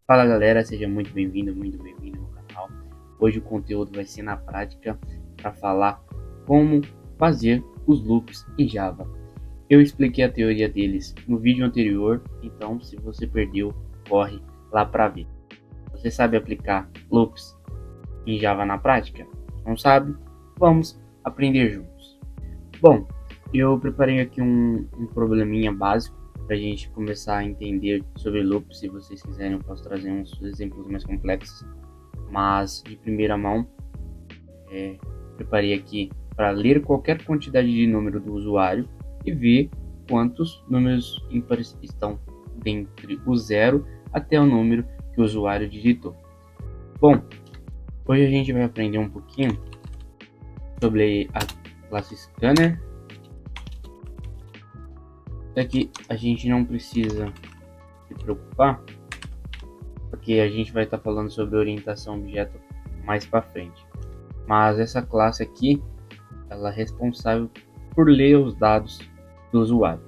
Fala galera, seja muito bem-vindo no canal. Hoje o conteúdo vai ser na prática para falar como fazer os loops em Java. Eu expliquei a teoria deles no vídeo anterior, então se você perdeu, corre lá para ver. Você sabe aplicar loops em Java na prática? Não sabe? Vamos aprender juntos. Bom, eu preparei aqui um probleminha básico para a gente começar a entender sobre loops. Se vocês quiserem, eu posso trazer uns exemplos mais complexos, mas de primeira mão, preparei aqui para ler qualquer quantidade de número do usuário e ver quantos números ímpares estão dentre o 0 até o número que o usuário digitou. Bom, hoje a gente vai aprender um pouquinho sobre a classe Scanner. Aqui a gente não precisa se preocupar, porque a gente vai estar falando sobre orientação objeto mais para frente. Mas essa classe aqui, ela é responsável por ler os dados do usuário,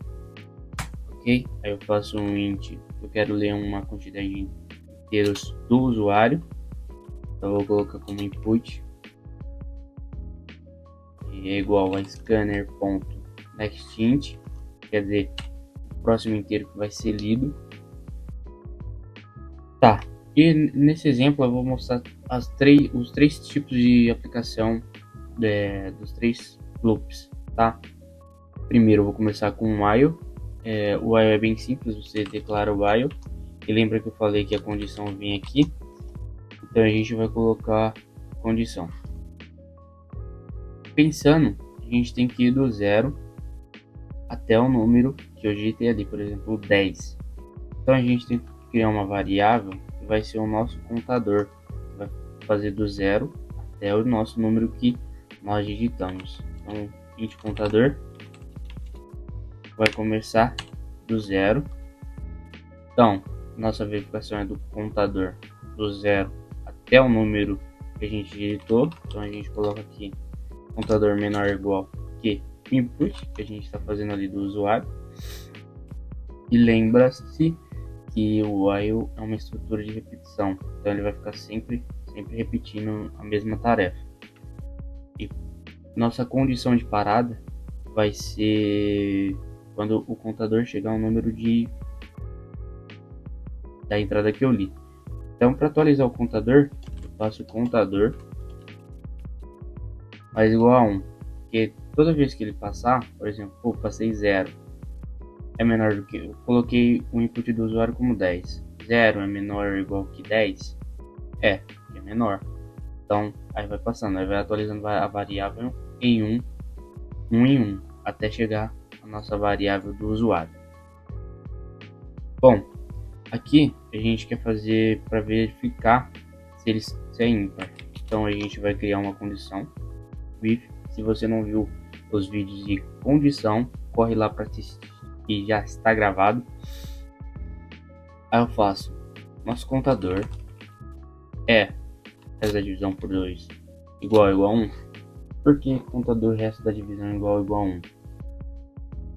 ok? Aí eu faço um int, eu quero ler uma quantidade de inteiros do usuário, então eu vou colocar como input e é igual a scanner.nextInt, quer dizer, o próximo inteiro que vai ser lido. Tá, e nesse exemplo eu vou mostrar os três tipos de aplicação dos três loops, tá? Primeiro eu vou começar com o while. O while é bem simples, você declara o while e lembra que eu falei que a condição vem aqui, então a gente vai colocar condição. Pensando, a gente tem que ir do 0 até o número que eu digitei ali, por exemplo, 10. Então a gente tem que criar uma variável que vai ser o nosso contador, vai fazer do 0 até o nosso número que nós digitamos. Então, int contador vai começar do 0. Então, nossa verificação é do contador do 0 até o número que a gente digitou. Então a gente coloca aqui contador menor ou igual que input, que a gente está fazendo ali do usuário. E lembra-se que o while é uma estrutura de repetição, então ele vai ficar sempre repetindo a mesma tarefa. E nossa condição de parada vai ser quando o contador chegar ao número da entrada que eu li. Então, para atualizar o contador, eu faço contador mais igual a 1, porque toda vez que ele passar, por exemplo, passei 0, é menor do que, eu coloquei o input do usuário como 10, 0 é menor ou igual que 10, é menor, então aí vai passando, aí vai atualizando a variável em 1 em 1, até chegar a nossa variável do usuário. Bom, aqui a gente quer fazer para verificar se é ímpar, então a gente vai criar uma condição with. Se você não viu os vídeos de condição, corre lá para assistir, que já está gravado. Aí eu faço nosso contador resto da divisão por 2 igual a 1. Por que contador resto da divisão igual a 1?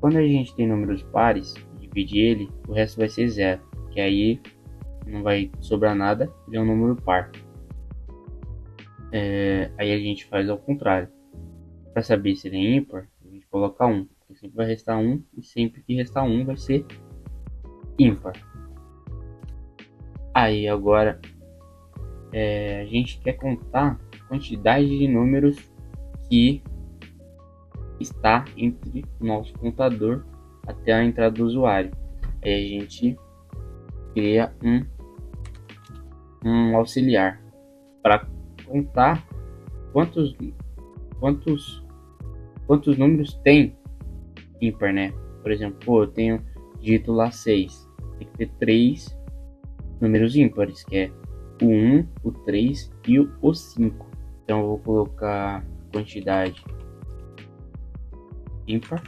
Quando a gente tem números pares, divide ele, o resto vai ser 0, que aí não vai sobrar nada, ele é um número par. Aí a gente faz ao contrário. Para saber se ele é ímpar, a gente coloca 1, porque sempre vai restar 1, e sempre que restar 1 vai ser ímpar. Aí agora a gente quer contar a quantidade de números que está entre o nosso contador até a entrada do usuário. Aí a gente cria um auxiliar para contar quantos números tem ímpar, né? Por exemplo, eu tenho dito lá 6, tem que ter 3 números ímpares, que é o 1, o 3 e o 5. Então eu vou colocar quantidade ímpar,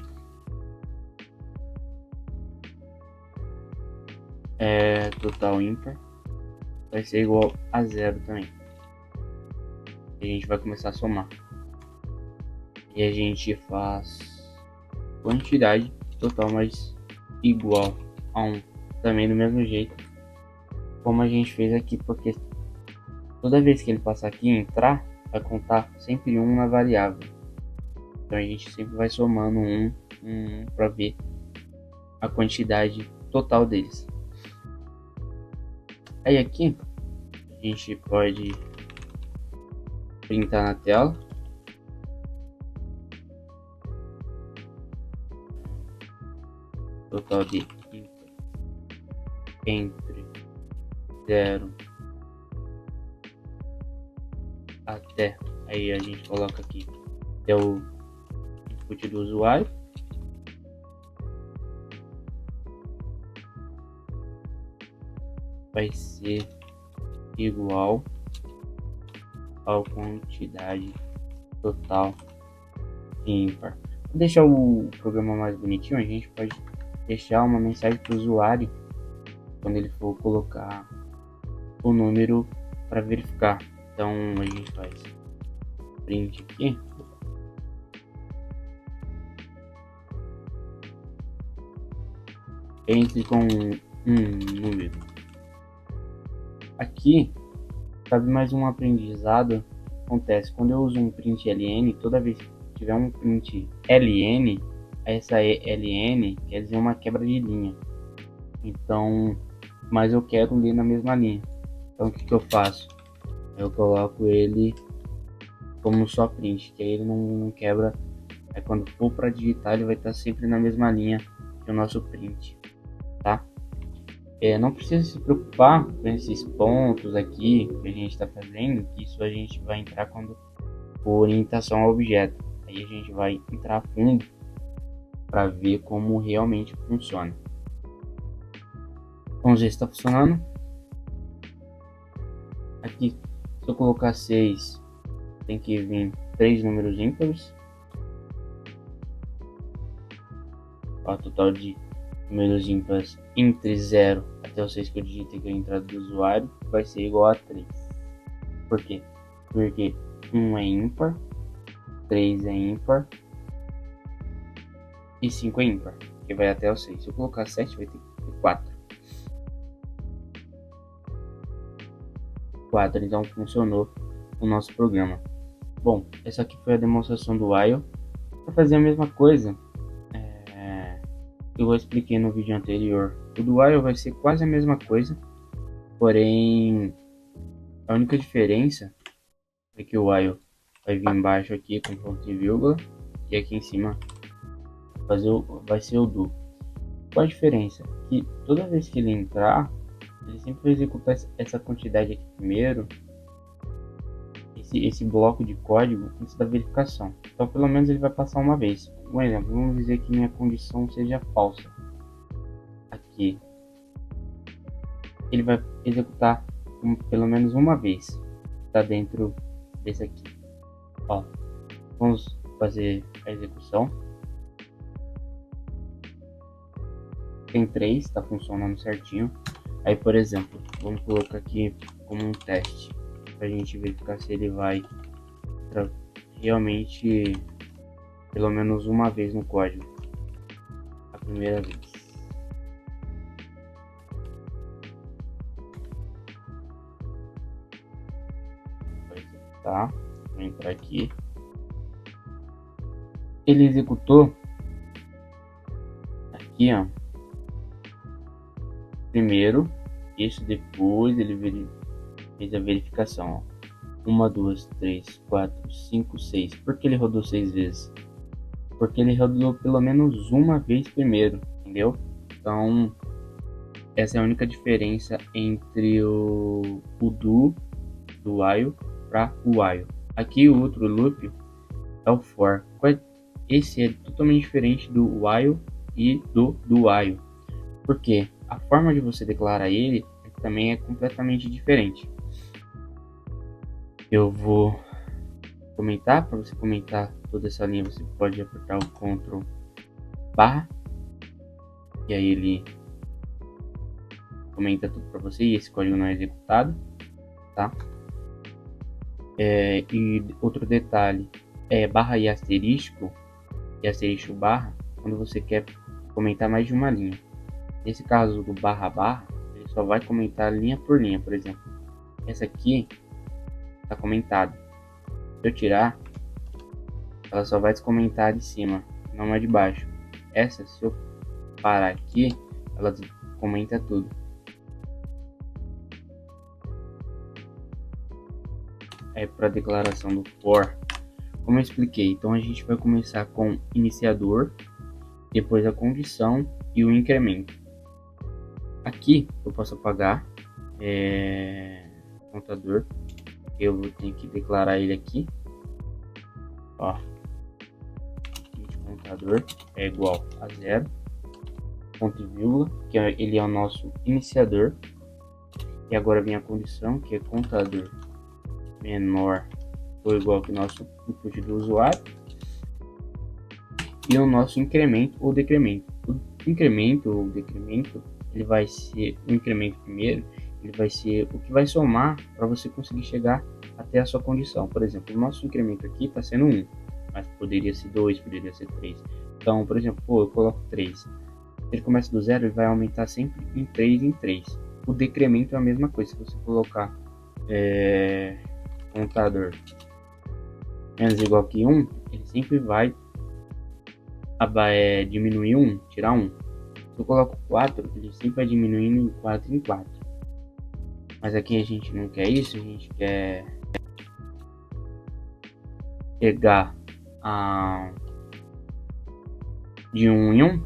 total ímpar, vai ser igual a 0 também. A gente vai começar a somar. E a gente faz quantidade total mais igual a 1, também do mesmo jeito, como a gente fez aqui, porque toda vez que ele passar aqui e entrar, vai contar sempre um na variável. Então a gente sempre vai somando um para ver a quantidade total deles. Aí aqui a gente pode printar na tela. Total de entre 0 até, aí a gente coloca aqui até o input do usuário. Vai ser igual à quantidade total ímpar. Para deixar o programa mais bonitinho, a gente pode deixar uma mensagem para o usuário quando ele for colocar o número para verificar. Então a gente faz print aqui. Entre com um número. Aqui cabe mais um aprendizado. Acontece quando eu uso um print ln, toda vez que tiver um print ln, essa ln quer dizer uma quebra de linha. Então, mas eu quero ler na mesma linha. Então o que eu faço? Eu coloco ele como só print, que aí ele não quebra. Aí quando for para digitar, ele vai estar sempre na mesma linha que o nosso print, tá? Não precisa se preocupar com esses pontos aqui que a gente está fazendo, que isso a gente vai entrar quando for orientação ao objeto. Aí a gente vai entrar a fundo para ver como realmente funciona. Vamos ver se está funcionando. Aqui, se eu colocar 6, tem que vir 3 números ímpares. O total de números ímpares entre 0 até o 6 que eu digitei aqui na entrada do usuário vai ser igual a 3. Por quê? Porque 1 é ímpar, 3 é ímpar e 5 é ímpar, que vai até o 6. Se eu colocar 7, vai ter 4. 4, então funcionou o nosso programa. Bom, essa aqui foi a demonstração do while. Para fazer a mesma coisa, eu expliquei no vídeo anterior. O do while vai ser quase a mesma coisa, porém a única diferença é que o while vai vir embaixo aqui com ponto e vírgula e aqui em cima vai ser o do. Qual a diferença? Que toda vez que ele entrar, ele sempre vai executar essa quantidade aqui primeiro, esse bloco de código antes da verificação. Então pelo menos ele vai passar uma vez. Um exemplo, vamos dizer que minha condição seja falsa. Aqui ele vai executar pelo menos uma vez. Está dentro desse aqui. Ó, vamos fazer a execução. Tem 3, está funcionando certinho. Aí, por exemplo, vamos colocar aqui como um teste para a gente verificar se ele vai realmente pelo menos uma vez no código. A primeira vez. Vai executar. Vou entrar aqui. Ele executou aqui, ó. Primeiro, isso, depois ele fez a verificação. 1, 2, 3, 4, 5, 6. Por que ele rodou 6 vezes? Porque ele rodou pelo menos uma vez primeiro, entendeu? Então, essa é a única diferença entre o do while para o while. Aqui o outro loop é o for. Esse é totalmente diferente do while e do while. Por quê? A forma de você declarar ele também é completamente diferente. Eu vou comentar. Para você comentar toda essa linha, você pode apertar o Ctrl barra e aí ele comenta tudo para você e esse código não é executado, tá? E outro detalhe é barra e asterisco barra quando você quer comentar mais de uma linha. Nesse caso do barra barra, ele só vai comentar linha por linha. Por exemplo, essa aqui está comentada. Se eu tirar, ela só vai descomentar de cima, não a de baixo. Essa, se eu parar aqui, ela comenta tudo. Aí para a declaração do for, como eu expliquei, então a gente vai começar com iniciador, depois a condição e o incremento. Aqui eu posso apagar contador, eu vou ter que declarar ele aqui, ó, contador é igual a 0, ponto e vírgula, que ele é o nosso iniciador, e agora vem a condição, que é contador menor ou igual que o nosso input do usuário, e o nosso incremento ou decremento. O incremento ou decremento, ele vai ser o incremento primeiro, ele vai ser o que vai somar para você conseguir chegar até a sua condição. Por exemplo, o nosso incremento aqui está sendo 1, mas poderia ser 2, poderia ser 3. Então, por exemplo, eu coloco 3. Se ele começa do 0, ele vai aumentar sempre em 3 em 3. O decremento é a mesma coisa. Se você colocar contador menos igual que 1, ele sempre vai diminuir 1, tirar 1. Se eu coloco 4, ele sempre vai diminuindo em 4 em 4. Mas aqui a gente não quer isso, a gente quer pegar de 1 em 1.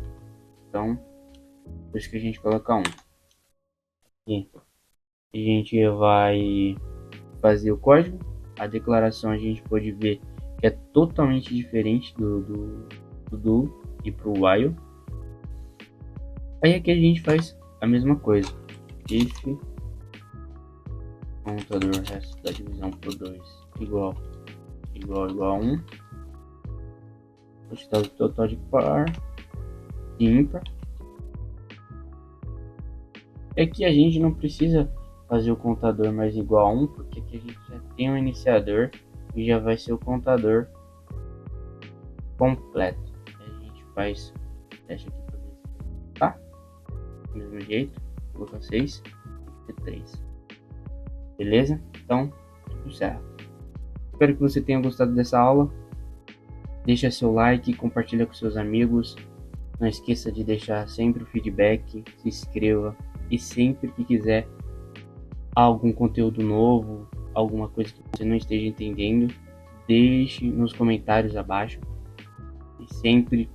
Então, por isso que a gente coloca 1. Aqui a gente vai fazer o código. A declaração a gente pode ver que é totalmente diferente do e pro while. Aí aqui a gente faz a mesma coisa. If contador resto da divisão por 2 igual a 1. Quantidade total de par e ímpar. É que a gente não precisa fazer o contador mais igual a 1, porque aqui a gente já tem um iniciador e já vai ser o contador completo. A gente faz o teste aqui para ver se tá do mesmo jeito. Vou colocar 6 e 3. Beleza? Então, tudo certo. Espero que você tenha gostado dessa aula. Deixa seu like, compartilha com seus amigos. Não esqueça de deixar sempre o feedback, se inscreva e sempre que quiser algum conteúdo novo, alguma coisa que você não esteja entendendo, deixe nos comentários abaixo. E sempre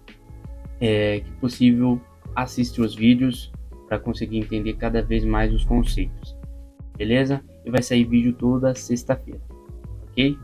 que possível, assista os vídeos para conseguir entender cada vez mais os conceitos. Beleza? E vai sair vídeo toda sexta-feira, ok?